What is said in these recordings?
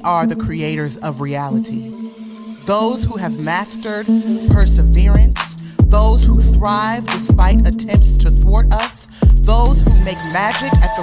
We are the creators of reality. Those who have mastered perseverance, those who thrive despite attempts to thwart us, those who make magic at the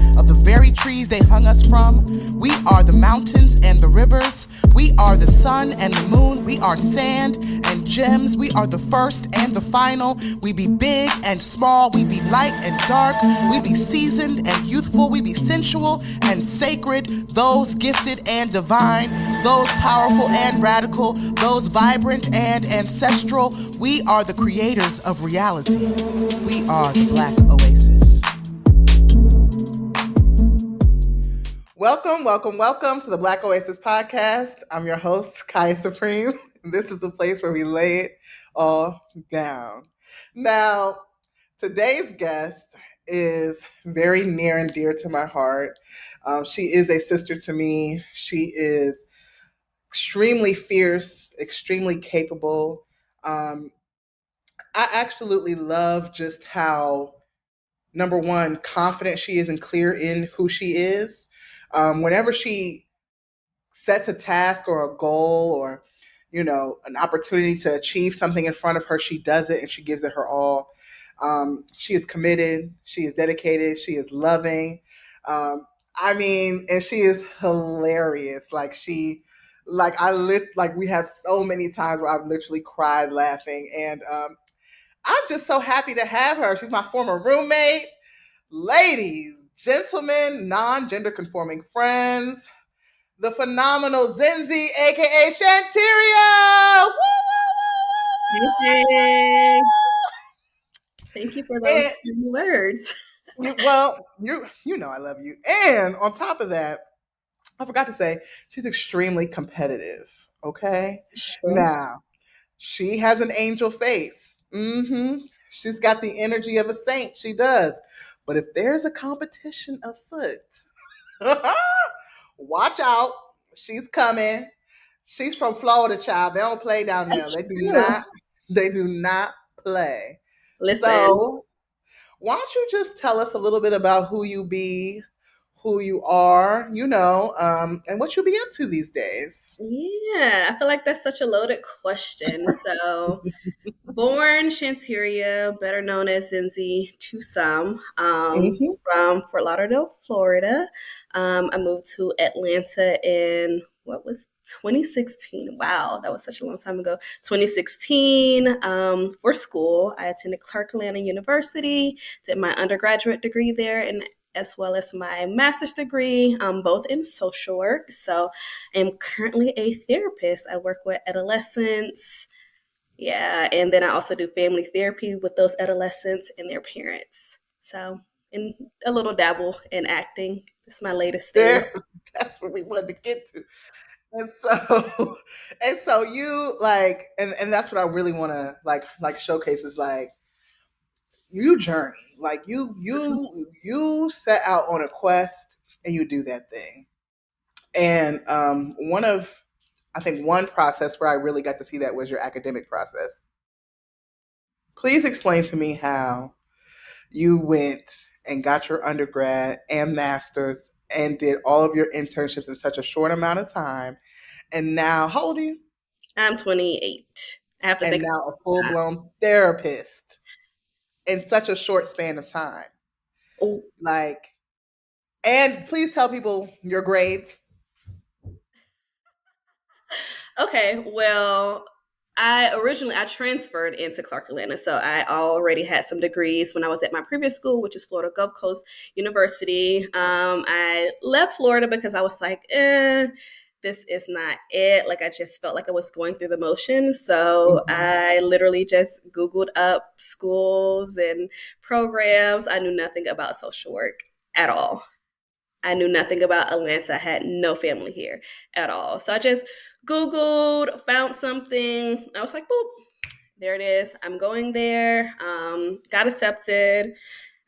root of the very trees they hung us from. We are the mountains and the rivers. We are the sun and the moon. We are sand and gems. We are the first and the final. We be big and small. We be light and dark. We be seasoned and youthful. We be sensual and sacred. Those gifted and divine. Those powerful and radical. Those vibrant and ancestral. We are the creators of reality. We are the Black Oasis. Welcome to the Black Oasis podcast. I'm your host, Kaya Supreme. This is the place where we lay it all down. Now, today's guest is very near and dear to my heart. She is a sister to me. She is extremely fierce, extremely capable. I absolutely love just how, number one, confident she is and clear in who she is. Whenever she sets a task or a goal or, an opportunity to achieve something in front of her, she does it and she gives it her all. She is committed. She is dedicated. She is loving. And she is hilarious. We have so many times where I've literally cried laughing. And I'm just so happy to have her. She's my former roommate. Ladies, gentlemen, non-gender conforming friends, the phenomenal Zindzi, aka Shanterria. Hey. Thank you for those words. You know I love you. And on top of that, I forgot to say, she's extremely competitive. Okay? Sure. Now, she has an angel face. She's got the energy of a saint. She does. But if there's a competition afoot, watch out. She's coming. She's from Florida, child. They don't play down there. That's They do true. not. They do not play. Listen. So, why don't you just tell us a little bit about who you be, who you are, and what you be up to these days? Yeah, I feel like that's such a loaded question. So, born Shanterria, better known as Zindzi to some, Mm-hmm. from Fort Lauderdale, Florida. I moved to Atlanta in what was 2016. Wow, that was such a long time ago. 2016 for school. I attended Clark Atlanta University, did my undergraduate degree there, and as well as my master's degree, both in social work. So I'm currently a therapist. I work with adolescents. Yeah, and then I also do family therapy with those adolescents and their parents. So, and a little dabble in acting. It's my latest thing. There, that's what we wanted to get to. And so, and so you and that's what I really want to showcase is you journey, you set out on a quest and you do that thing. And I think one process where I really got to see that was your academic process. Please explain to me how you went and got your undergrad and master's and did all of your internships in such a short amount of time. And now, how old are you? I'm 28. I have to And think now about a some full times. blown therapist in such a short span of time. Oh, Like, and please tell people your grades. okay, well, I transferred into Clark Atlanta, so I already had some degrees when I was at my previous school, which is Florida Gulf Coast University. I left Florida because I was like, this is not it. Like I just felt like I was going through the motions. So Mhm. I literally just Googled up schools and programs. I knew nothing about social work at all. I knew nothing about Atlanta. I had no family here at all. So I just Googled, found something. I was like, boop, there it is. I'm going there. Got accepted.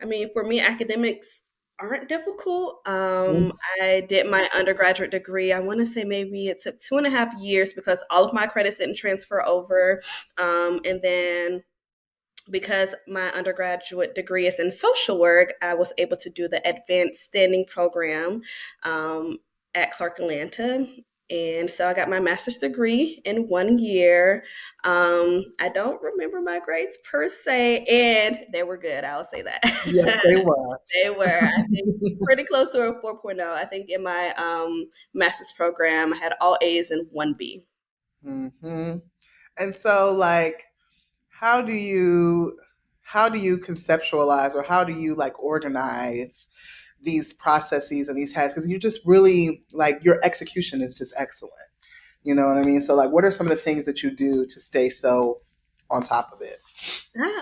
I mean, for me, academics aren't difficult. I did my undergraduate degree. I want to say maybe it took 2.5 years because all of my credits didn't transfer over. And then because my undergraduate degree is in social work, I was able to do the advanced standing program um, at Clark Atlanta. And so I got my master's degree in 1 year. I don't remember my grades per se, and they were good. I'll say that. Yes, they were. They were, I think, pretty close to a 4.0. I think in my master's program, I had all A's and one B. Hmm. And so, like, how do you how do you conceptualize, or how do you like organize these processes and these tasks? Because you just really like your execution is just excellent. You know what I mean? So, like, what are some of the things that you do to stay so on top of it? I,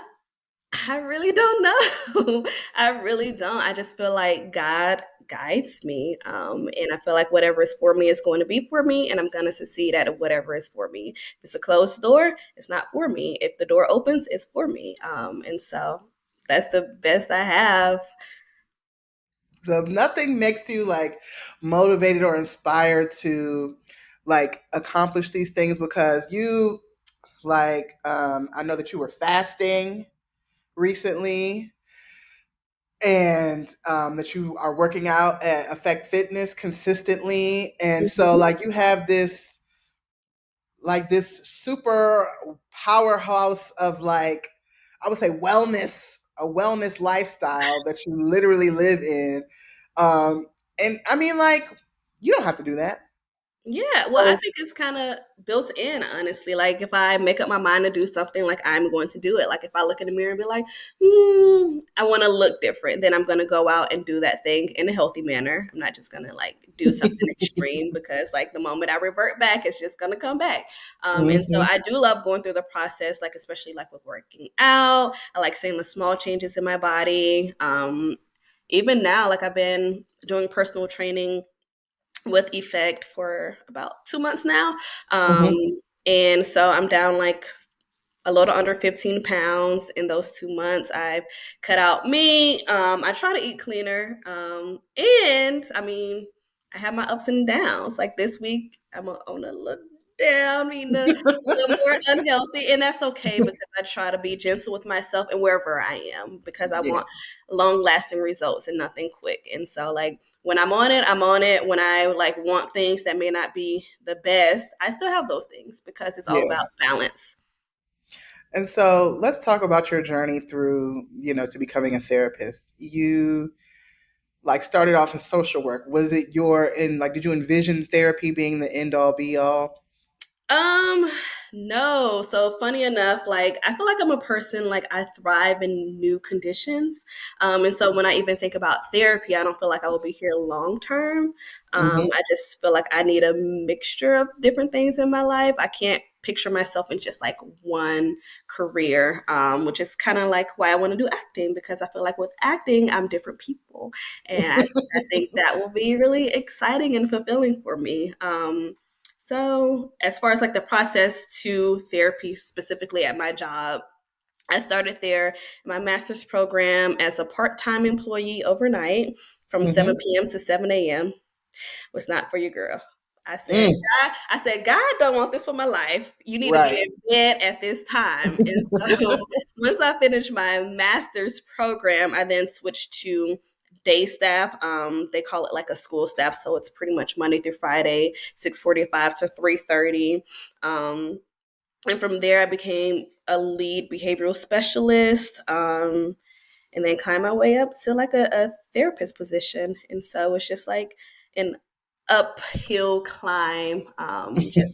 I really don't know. I really don't. I just feel like God guides me. And I feel like whatever is for me is going to be for me, and I'm going to succeed at whatever is for me. If it's a closed door, it's not for me. If the door opens, it's for me. And so that's the best I have. Nothing makes you like motivated or inspired to like accomplish these things because you like I know that you were fasting recently, and that you are working out at Affect Fitness consistently, and so Mhm. like you have this super powerhouse of like, I would say, a wellness lifestyle that you literally live in. And I mean, like, you don't have to do that. Yeah, well, I So think it's kind of built in, honestly. Like, if I make up my mind to do something, like, I'm going to do it. Like, if I look in the mirror and be like, I want to look different, then I'm going to go out and do that thing in a healthy manner. I'm not just going to, like, do something extreme because, like, the moment I revert back, it's just going to come back. And so mhm, I do love going through the process, like, especially, like, with working out. I like seeing the small changes in my body. Even now, like, I've been doing personal training with Effect for about 2 months now. Um, mhm. and so I'm down like a little under 15 pounds in those 2 months. I've cut out meat. I try to eat cleaner. And I mean, I have my ups and downs. Like this week, I'm on a little down, eating a little more unhealthy. And that's okay because I try to be gentle with myself and wherever I am because I Yeah, want long lasting results and nothing quick. And so, like, when I'm on it, I'm on it. When I like want things that may not be the best, I still have those things because it's all yeah. about balance. And so let's talk about your journey through, to becoming a therapist. You like started off as social work. Was it did you envision therapy being the end all be all? Um, no. So funny enough, like I feel like I'm a person like I thrive in new conditions. And so when I even think about therapy, I don't feel like I will be here long term. Hmm. I just feel like I need a mixture of different things in my life. I can't picture myself in just like one career, which is kind of like why I want to do acting because I feel like with acting, I'm different people. And I think that will be really exciting and fulfilling for me. So, as far as like the process to therapy, specifically at my job, I started there in my master's program as a part time employee overnight from Hmm. 7 p.m. to 7 a.m. Was not for your girl. Mm, I said, God don't want this for my life. You need to be right. in bed at this time. And so once I finished my master's program, I then switched to day staff. They call it like a school staff. So it's pretty much Monday through Friday, 6:45 to 3:30. Um, and from there, I became a lead behavioral specialist. And then climb my way up to like a therapist position. And so it's just like an uphill climb, just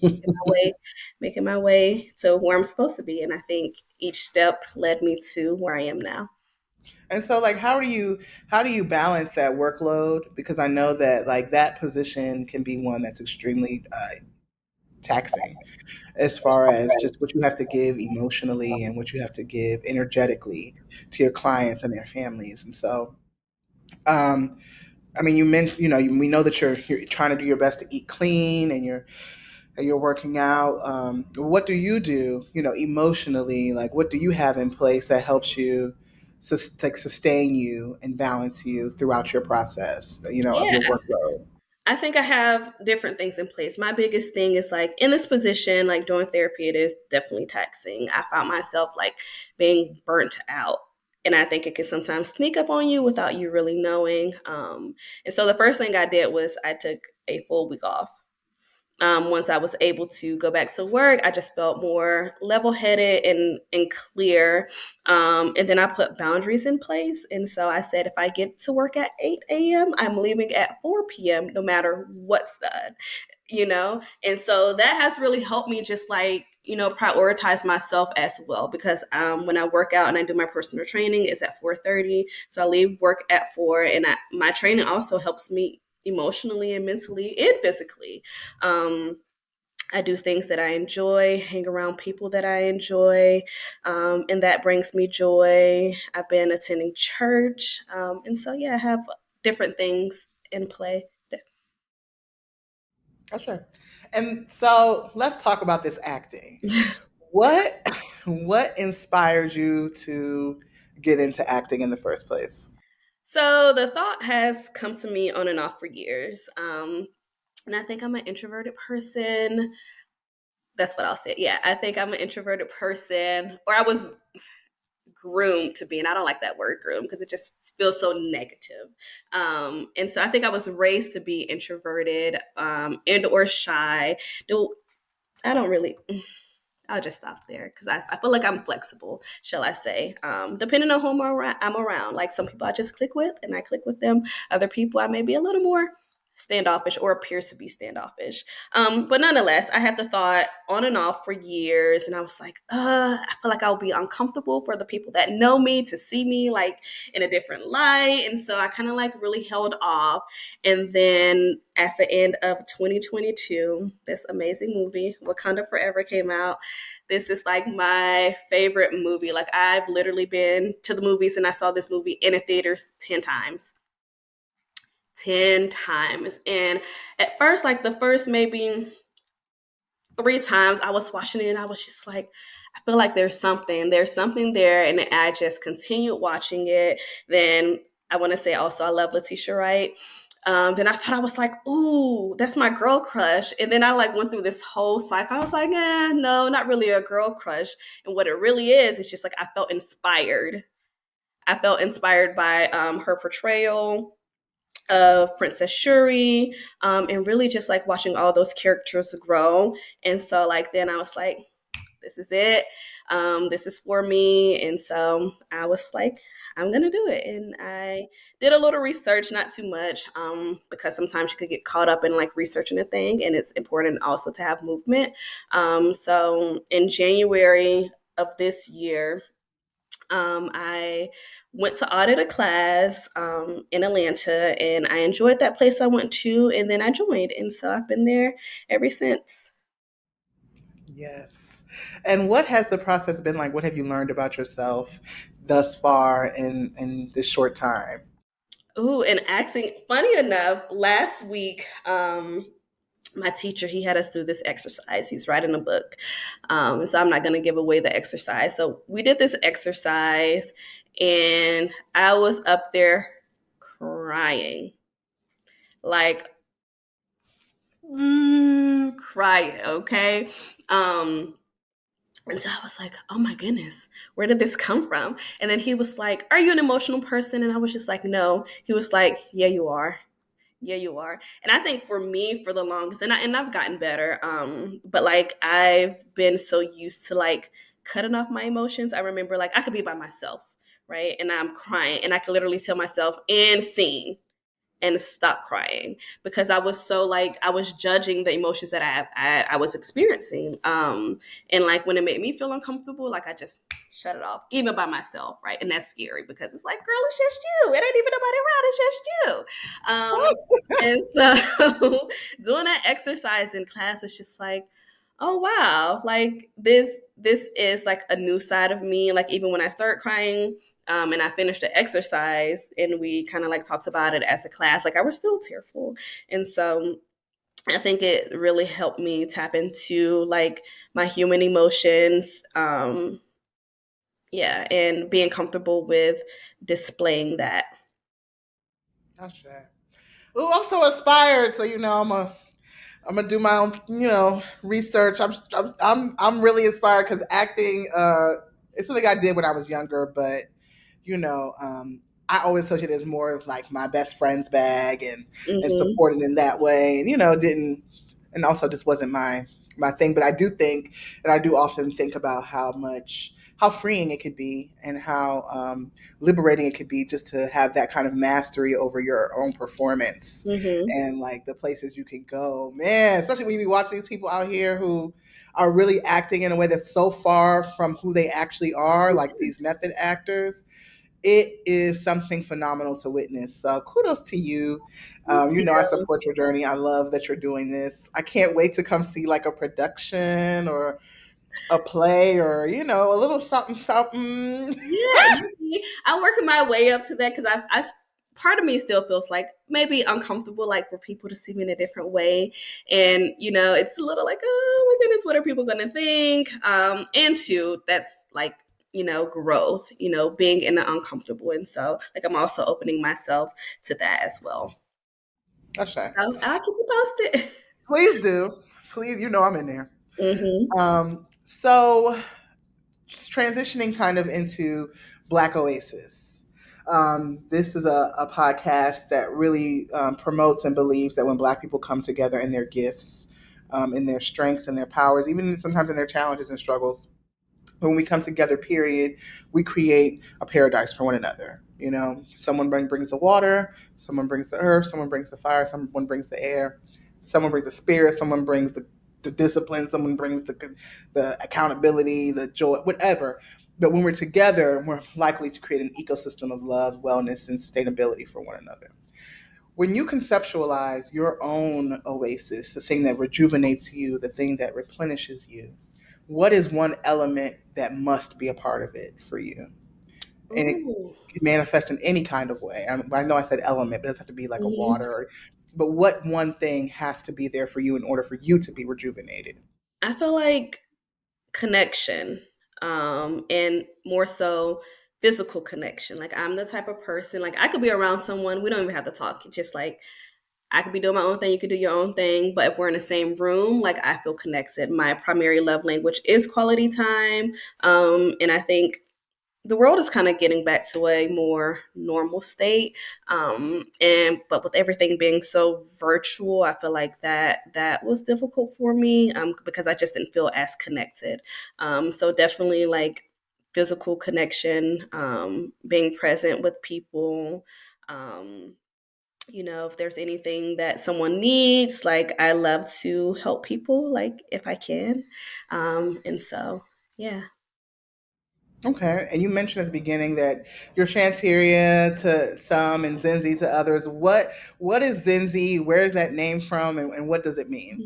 making my way to where I'm supposed to be. And I think each step led me to where I am now. And so, like, how do you balance that workload? Because I know that like that position can be one that's extremely taxing, as far as just what you have to give emotionally and what you have to give energetically to your clients and their families. And so, um, I mean, you mentioned, we know that you're trying to do your best to eat clean, and you're working out. What do you do, emotionally? Like, what do you have in place that helps you like sustain you and balance you throughout your process, of your Yeah. workload? I think I have different things in place. My biggest thing is like in this position, like doing therapy, it is definitely taxing. I found myself like being burnt out. And I think it can sometimes sneak up on you without you really knowing. And so the first thing I did was I took a full week off. Once I was able to go back to work, I just felt more level headed and clear. And then I put boundaries in place. And so I said, if I get to work at 8 a.m., I'm leaving at 4 p.m., no matter what's done, you know? And so that has really helped me just like, prioritize myself as well. Because when I work out and I do my personal training, it's at 4:30. So I leave work at 4. And my training also helps me emotionally and mentally and physically. Um, I do things that I enjoy, hang around people that I enjoy, and that brings me joy. I've been attending church. And so, yeah, I have different things in play. Oh, sure. And so let's talk about this acting. What what inspired you to get into acting in the first place? So the thought has come to me on and off for years. And I think I'm an introverted person. That's what I'll say. Yeah, I think I'm an introverted person, or I was groomed to be, and I don't like that word groom because it just feels so negative. And so I think I was raised to be introverted and or shy. Do I don't really I'll just stop there because I feel like I'm flexible, shall I say. Depending on who I'm around. Like some people I just click with and I click with them. Other people I may be a little more standoffish or appears to be standoffish. But nonetheless, I had the thought on and off for years, and I was like, I feel like I'll be uncomfortable for the people that know me to see me like in a different light. And so I kind of like really held off. And then at the end of 2022, this amazing movie, Wakanda Forever, came out. This is like my favorite movie. Like I've literally been to the movies and I saw this movie in a theaters 10 times. 10 times. And at first, like the first maybe 3 times I was watching it and I was just like, I feel like there's something there. And I just continued watching it. Then I want to say also, I love Letitia Wright. Then I thought I was like, ooh, that's my girl crush. And then I like went through this whole cycle. I was like, no, not really a girl crush. And what it really is, it's just like I felt inspired. I felt inspired by her portrayal of Princess Shuri, and really just like watching all those characters grow. And so, like, then I was like, this is it. This is for me. And so I was like, I'm going to do it. And I did a little research, not too much, because sometimes you could get caught up in like researching a thing. And it's important also to have movement. So in January of this year, I went to audit a class in Atlanta, and I enjoyed that place I went to, and then I joined, and so I've been there ever since. Yes. And what has the process been like? What have you learned about yourself thus far in this short time? Ooh, and acting. Funny enough, last week, my teacher he had us do this exercise. He's writing a book, so I'm not going to give away the exercise. So we did this exercise, and I was up there crying, like crying. Okay. Um, and so I was like, oh my goodness, where did this come from? And then he was like, are you an emotional person? And I was just like, no. He was like, yeah, you are. Yeah, you are. And I think for me, for the longest, and I've gotten better. But like I've been so used to like cutting off my emotions. I remember like I could be by myself, right? And I'm crying, and I could literally tell myself and sing and stop crying because I was so like I was judging the emotions that I was experiencing. And like when it made me feel uncomfortable, like I just shut it off, even by myself, right? And that's scary because it's like, girl, it's just you. It ain't even nobody around. It's just you. And so doing that exercise in class is just like, oh wow, like this is like a new side of me. Like even when I start crying, and I finished the exercise and we kind of like talked about it as a class, like I was still tearful. And so I think it really helped me tap into like my human emotions. Yeah, and being comfortable with displaying that. Gosh, ooh, I'm so inspired. So I'm gonna do my own research. I'm really inspired because acting it's something I did when I was younger, but you know um, I always associate it as more of like my best friend's bag and Hmm. supported in that way. And didn't, and also just wasn't my thing. But I do think, and I do often think about how freeing it could be and how liberating it could be just to have that kind of mastery over your own performance Hmm. and like the places you can go, man. Especially when you watch these people out here who are really acting in a way that's so far from who they actually are, like these method actors. It is something phenomenal to witness. So kudos to you. Thank I you. support your journey. I love that you're doing this. I can't wait to come see like a production or a play or a little something something. Yeah, I'm working my way up to that because part of me still feels like maybe uncomfortable, like for people to see me in a different way, and it's a little like, oh my goodness, what are people going to think? And two, that's like growth, being in the uncomfortable, and so like I'm also opening myself to that as well. Okay. So I'll keep you posted. Please do. Please, I'm in there. Hmm. So just transitioning kind of into Black Oasis. This is a podcast that really promotes and believes that when Black people come together in their gifts, in their strengths and their powers, even sometimes in their challenges and struggles, when we come together, period, we create a paradise for one another. Someone brings the water, someone brings the earth, someone brings the fire, someone brings the air, someone brings the spirit, someone brings the discipline, someone brings the accountability, the joy, whatever. But when we're together, we're likely to create an ecosystem of love, wellness, and sustainability for one another. When you conceptualize your own oasis, the thing that rejuvenates you, the thing that replenishes you, what is one element that must be a part of it for you? And it Ooh. can manifest in any kind of way. I know I said element, but it doesn't have to be like a Hmm. water. But what one thing has to be there for you in order for you to be rejuvenated? I feel like connection, and more so physical connection. Like I'm the type of person, like I could be around someone, we don't even have to talk. It's just like I could be doing my own thing, you could do your own thing, but if we're in the same room, like I feel connected. My primary love language is quality time. And I think the world is kind of getting back to a more normal state, and but with everything being so virtual, I feel like that was difficult for me, because I just didn't feel as connected. So definitely like physical connection, being present with people. um, if there's anything that someone needs, like I love to help people, like if I can. And so yeah. Okay. And you mentioned at the beginning that you're Shanterria to some and Zindzi to others. What is Zindzi? Where is that name from, and what does it mean?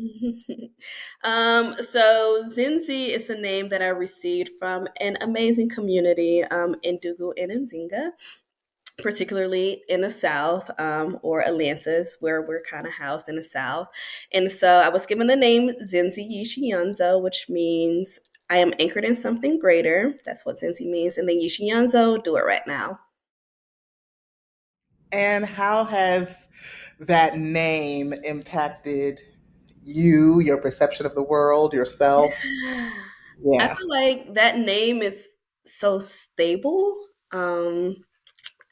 So Zinzi is a name that I received from an amazing community, in Dugu and in Zinga, particularly in the South, or Atlantis, where we're kind of housed in the South. And so I was given the name Zinzi Yishiyanzo, which means I am anchored in something greater. That's what Zinzi means. And then Yishiyanzo, do it right now. And how has that name impacted you, your perception of the world, yourself? I Yeah. feel like that name is so stable. Um,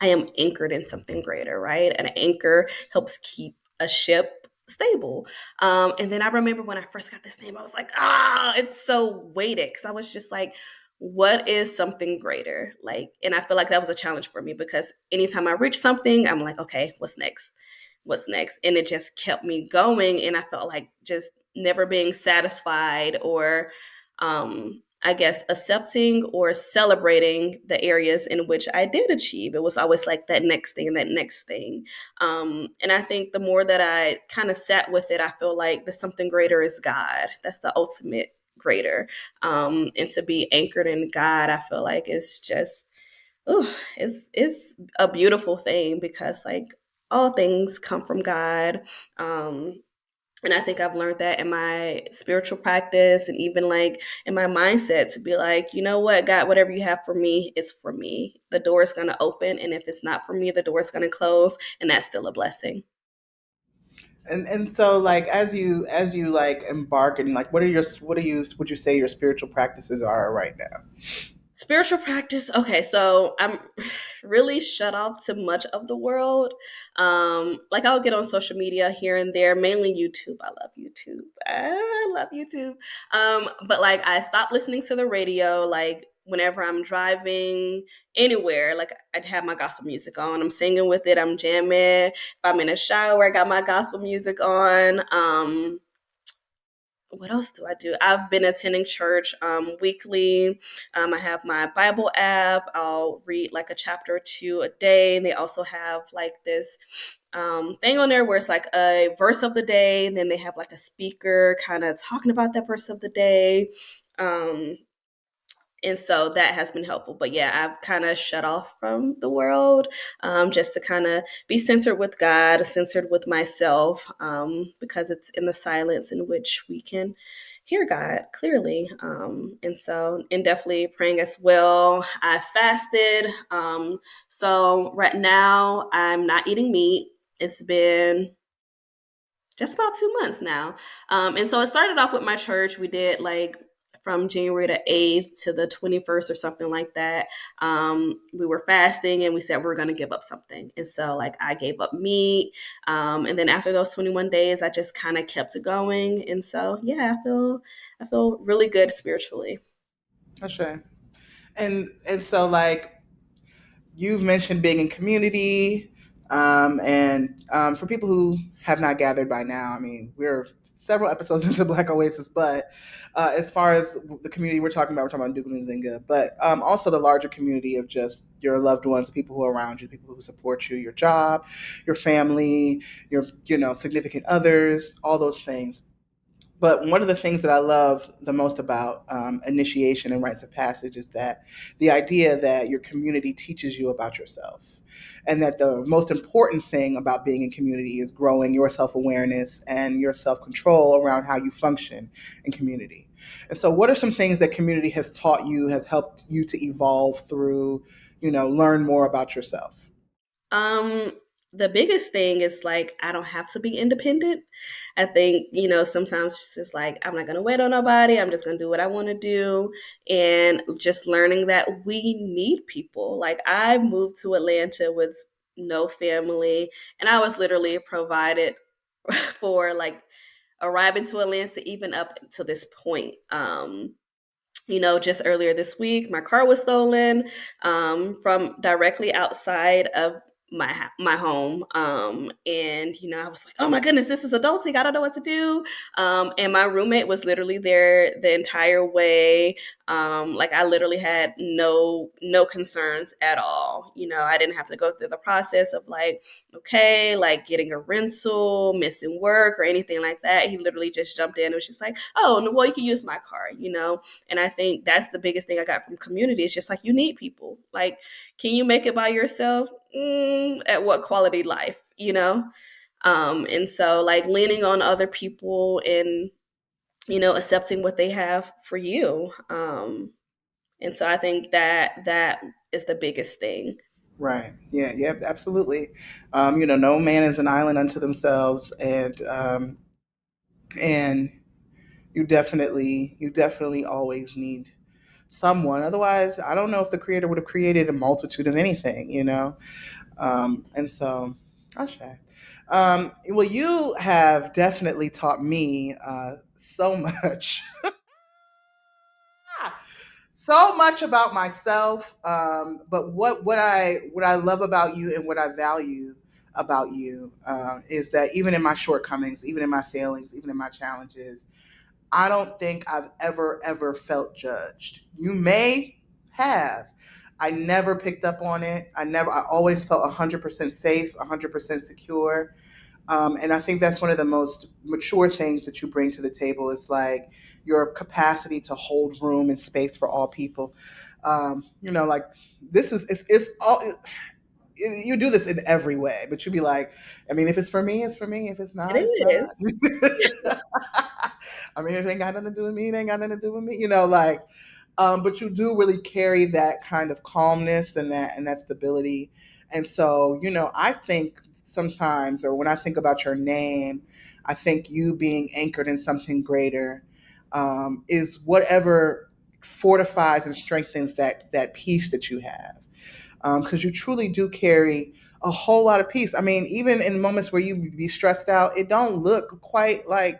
I am anchored in something greater, right? An anchor helps keep a ship stable. And then I remember when I first got this name, I was like, it's so weighted because I was just like, what is something greater? Like, and I feel like that was a challenge for me because anytime I reach something, I'm like, okay, what's next? What's next? And it just kept me going. And I felt like just never being satisfied or, I guess, accepting or celebrating the areas in which I did achieve. It was always like that next thing and that next thing. And I think the more that I kind of sat with it, I feel like the something greater is God. That's the ultimate greater. And to be anchored in God, I feel like it's just, ooh, it's a beautiful thing because like all things come from God. Um, and I think I've learned that in my spiritual practice and even like in my mindset to be like, you know what, God, whatever you have for me, it's for me. The door is going to open. And if it's not for me, the door is going to close. And that's still a blessing. And so like as you like embark and like what are you would you say your spiritual practices are right now? Spiritual practice. Okay, so I'm really shut off to much of the world. Like I'll get on social media here and there, mainly YouTube. I love YouTube. I love YouTube. But like I stopped listening to the radio. Like whenever I'm driving anywhere, like I'd have my gospel music on. I'm singing with it. I'm jamming. If I'm in a shower, I got my gospel music on. What else do I do? I've been attending church weekly. I have my Bible app. I'll read like a chapter or two a day. And they also have like this thing on there where it's like a verse of the day. And then they have like a speaker kind of talking about that verse of the day. Um, and so that has been helpful. But yeah, I've kind of shut off from the world, just to kind of be centered with God, centered with myself, because it's in the silence in which we can hear God clearly. And definitely praying as well. I fasted. So right now I'm not eating meat. It's been just about 2 months now. And so it started off with my church. We did like from January the 8th to the 21st or something like that. We were fasting and we said we are going to give up something. And so like I gave up meat. And then after those 21 days, I just kind of kept it going. And so, yeah, I feel really good spiritually. Okay. And so like you've mentioned being in community, and for people who have not gathered by now, I mean, we're several episodes into Black Oasis, but as far as the community we're talking about Dugan and Zinga, but also the larger community of just your loved ones, people who are around you, people who support you, your job, your family, your significant others, all those things. But one of the things that I love the most about initiation and rites of passage is that the idea that your community teaches you about yourself. And that the most important thing about being in community is growing your self awareness and your self control around how you function in community. And so, what are some things that community has taught you, has helped you to evolve through, learn more about yourself? Um, the biggest thing is like I don't have to be independent. I think, sometimes it's just like I'm not gonna wait on nobody. I'm just gonna do what I want to do. And just learning that we need people. Like I moved to Atlanta with no family and I was literally provided for like arriving to Atlanta even up to this point. Just earlier this week, my car was stolen from directly outside of my home, and I was like, oh my goodness, this is adulting. I don't know what to do. And my roommate was literally there the entire way. Like I literally had no concerns at all. I didn't have to go through the process of like, okay, like getting a rental, missing work, or anything like that. He literally just jumped in and was just like, oh, no, well, you can use my car. And I think that's the biggest thing I got from community. It's just like you need people. Like, can you make it by yourself? At what quality life? And so like leaning on other people and accepting what they have for you. And so I think that is the biggest thing. Right. Yeah. Yeah. Absolutely. No man is an island unto themselves, and you definitely always need someone. Otherwise, I don't know if the creator would have created a multitude of anything. And so, Ashe. Well, you have definitely taught me so much. So much about myself. But what I love about you and what I value about you is that even in my shortcomings, even in my failings, even in my challenges, I don't think I've ever felt judged. You may have. I never picked up on it. I always felt 100% safe, 100% secure. And I think that's one of the most mature things that you bring to the table is like your capacity to hold room and space for all people. Like this is it's all you do this in every way, but you'd be like, I mean, if it's for me, it's for me. If it's It not, it's not. is. I mean, if it ain't got nothing to do with me, it ain't got nothing to do with me. Like, but you do really carry that kind of calmness and that stability. And so, I think sometimes, or when I think about your name, I think you being anchored in something greater is whatever fortifies and strengthens that peace that you have, because you truly do carry a whole lot of peace. I mean, even in moments where you be stressed out, it don't look quite like,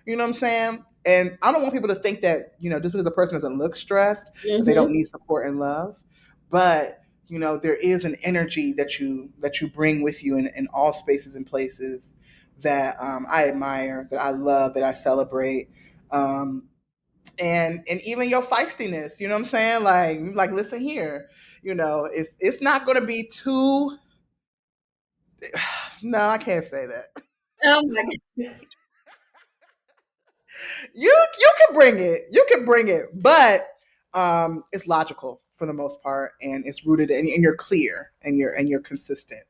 you know what I'm saying? And I don't want people to think that, just because a person doesn't look stressed, that they don't Mm-hmm. need support and love. But, there is an energy that you bring with you in all spaces and places that I admire, that I love, that I celebrate. And even your feistiness, you know what I'm saying? Like listen here, it's not going to be too. No, I can't say that. Oh my god. You can bring it, but it's logical for the most part, and it's rooted and you're clear, and you're consistent.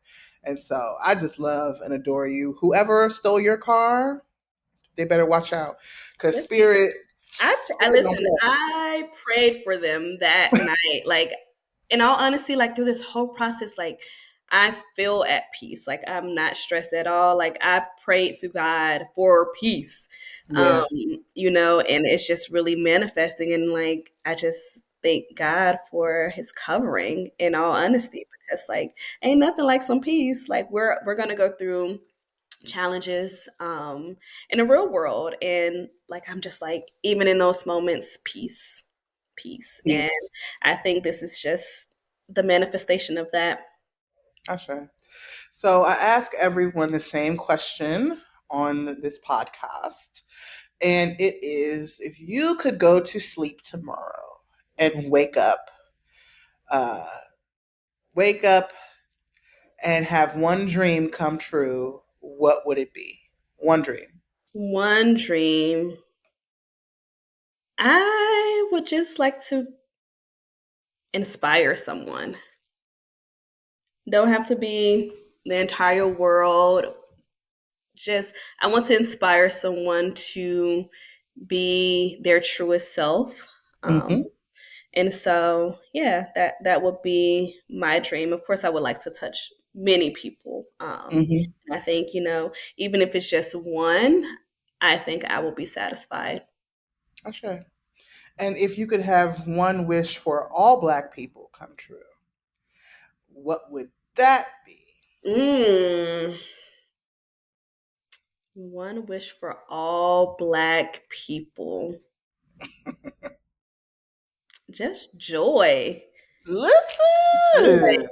And so I just love and adore you. Whoever stole your car, they better watch out, because Listen, I spirit don't listen. play. I prayed for them that night. Like, in all honesty, like through this whole process, like I feel at peace. Like I'm not stressed at all. Like I prayed to God for peace. Um, Yeah. and it's just really manifesting. And like I just thank God for His covering. In all honesty, because like ain't nothing like some peace. Like we're gonna go through challenges in the real world, and like I'm just like, even in those moments, peace. And Peace. I think this is just the manifestation of that. Sure. So I ask everyone the same question on this podcast. And it is, if you could go to sleep tomorrow and uh, wake up and have one dream come true, what would it be? One dream. One dream, I would just like to inspire someone. Don't have to be the entire world. Just I want to inspire someone to be their truest self. um, Mm-hmm. And so, yeah, that would be my dream. Of course, I would like to touch many people. Mm-hmm. I think, even if it's just one, I think I will be satisfied. Sure. And if you could have one wish for all Black people come true, what would that be? Mm, one wish for all Black people. Just joy. Joy. Listen.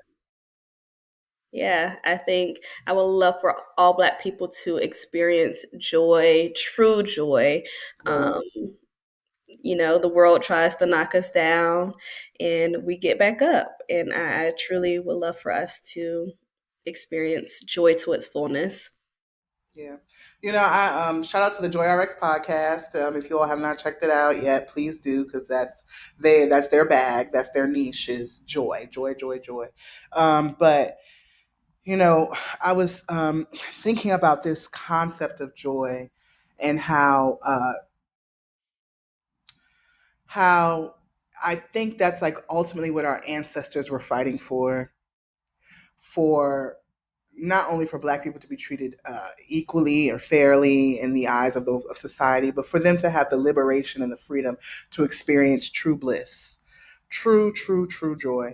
Yeah, I think I would love for all Black people to experience joy, true joy. Yeah. Um, the world tries to knock us down and we get back up. And I truly would love for us to experience joy to its fullness. Yeah. I shout out to the Joy RX podcast. If you all have not checked it out yet, please do, because that's their bag, that's their niche, is joy, joy, joy, joy. But you know, I was thinking about this concept of joy, and how I think that's like ultimately what our ancestors were fighting for not only for Black people to be treated equally or fairly in the eyes of society, but for them to have the liberation and the freedom to experience true bliss, true joy.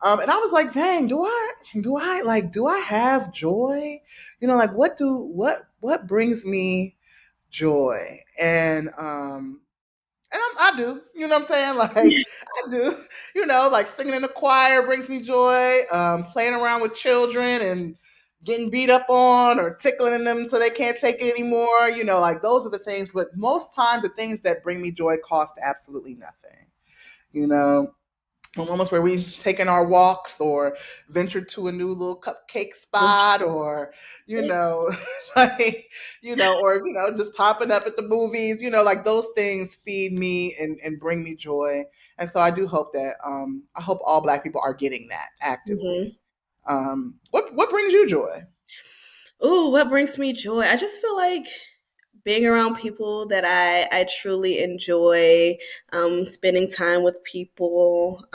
And I was like, dang, do I have joy? Like what brings me joy? And I do, you know what I'm saying? Like, I do, like singing in the choir brings me joy. Playing around with children and getting beat up on or tickling them so they can't take it anymore. Like those are the things. But most times, the things that bring me joy cost absolutely nothing. You know, moments where we've taken our walks or ventured to a new little cupcake spot, or Yes. like or just popping up at the movies, like those things feed me and bring me joy. And so I do hope that I hope all Black people are getting that actively. Hmm. What brings you joy? Ooh, what brings me joy? I just feel like being around people that I truly enjoy, spending time with people.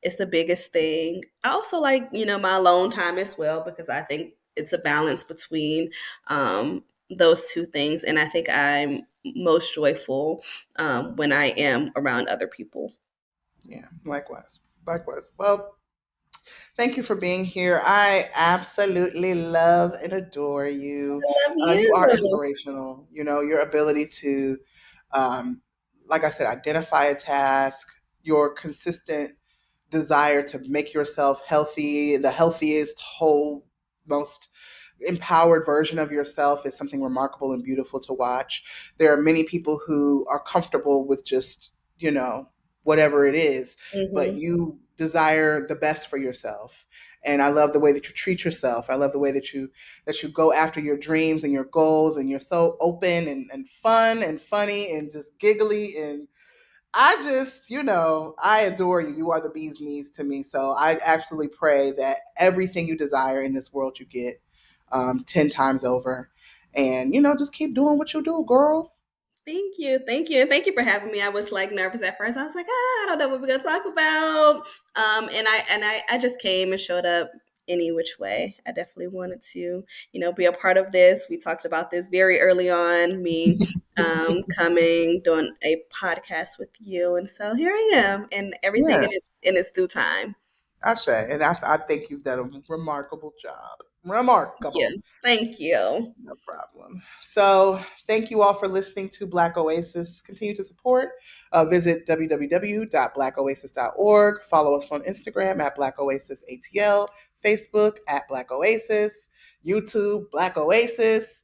Is the biggest thing. I also like, my alone time as well, because I think it's a balance between those two things. And I think I'm most joyful when I am around other people. Yeah, likewise. Likewise. Well, thank you for being here. I absolutely love and adore you. I love You are you. inspirational. You know, your ability to, um, like I said, identify a task, your consistent desire to make yourself healthy, the healthiest, whole, most empowered version of yourself is something remarkable and beautiful to watch. There are many people who are comfortable with just, you know, whatever it is, but Hmm. you desire the best for yourself. And I love the way that you treat yourself. I love the way that you go after your dreams and your goals, and you're so open and fun and funny and just giggly. And I just, you know, I adore you. You are the bee's knees to me. So I absolutely pray that everything you desire in this world you get 10 times over. And, you know, just keep doing what you do, girl. Thank you, thank you, and thank you for having me. I was like nervous at first. I was like, I don't know what we're gonna talk about. And I just came and showed up any which way. I definitely wanted to, be a part of this. We talked about this very early on. Me coming, doing a podcast with you, and so here I am, and everything Yeah, in its due time. Ashe. And I think you've done a remarkable job. Thank Remarkable. you, thank you. No problem. So, thank you all for listening to Black Oasis. Continue to support. Visit www.blackoasis.org. Follow us on Instagram at Black Oasis ATL, Facebook at Black Oasis, YouTube, Black Oasis,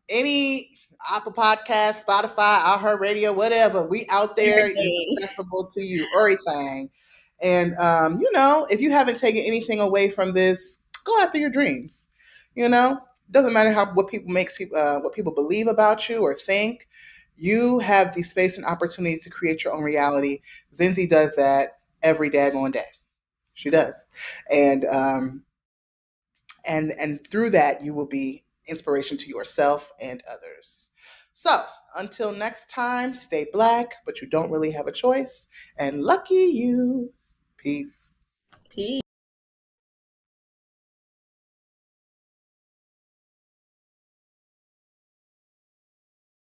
any Apple Podcast, Spotify, iHeartRadio, whatever. We out there is Everything. accessible to you, everything. And, you know, if you haven't taken anything away from this, go after your dreams. You know, doesn't matter how what people believe about you or think. You have the space and opportunity to create your own reality. Zinzi does that every daggone day. She does, and and through that you will be inspiration to yourself and others. So until next time, stay black, but you don't really have a choice. And lucky you. Peace. Peace.